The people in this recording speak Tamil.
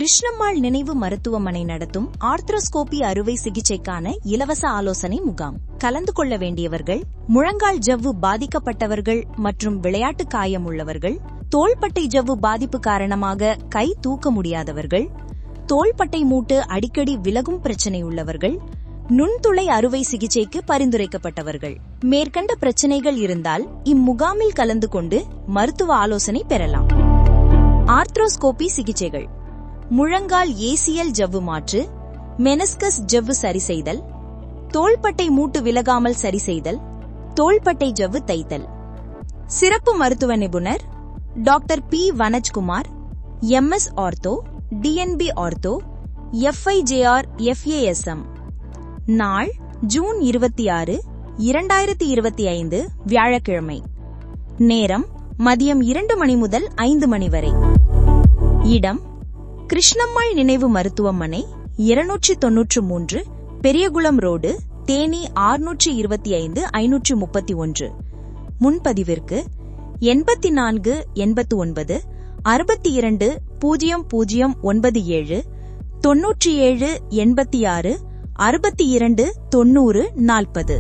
கிருஷ்ணம்மாள் நினைவு மருத்துவமனை நடத்தும் ஆர்த்ரோஸ்கோபி அறுவை சிகிச்சைக்கான இலவச ஆலோசனை முகாம். கலந்து கொள்ள வேண்டியவர்கள்: முழங்கால் ஜவ்வு பாதிக்கப்பட்டவர்கள் மற்றும் விளையாட்டு காயம் உள்ளவர்கள், தோள்பட்டை ஜவ்வு பாதிப்பு காரணமாக கை தூக்க முடியாதவர்கள், தோள்பட்டை மூட்டு அடிக்கடி விலகும் பிரச்சனை உள்ளவர்கள், நுண்துளை அறுவை சிகிச்சைக்கு பரிந்துரைக்கப்பட்டவர்கள். மேற்கண்ட பிரச்சனைகள் இருந்தால் இம்முகாமில் கலந்து கொண்டு மருத்துவ ஆலோசனை பெறலாம். ஆர்த்ரோஸ்கோபி சிகிச்சைகள்: முழங்கால் ஏசியல் ஜவ்வு மாற்று, மெனிஸ்கஸ் ஜவ்வு சரிசெய்தல், தோள்பட்டை மூட்டு விலகாமல் சரிசெய்தல், தோள்பட்டை ஜவ்வு தைத்தல். சிறப்பு மருத்துவ நிபுணர்: doctor P Vanajkumar, MS ortho, DNB ortho, FIJR FASM. நாள்: ஜூன் 26, 2025 வியாழக்கிழமை. நேரம்: மதியம் 2 மணி முதல் 5 மணி வரை. இடம்: கிருஷ்ணம்மாள் நினைவு மருத்துவமனை, 293, பெரியகுளம் ரோடு, தேனி 625 531. முன்பதிவிற்கு 84 89 62 0097 97 86 62 90 40.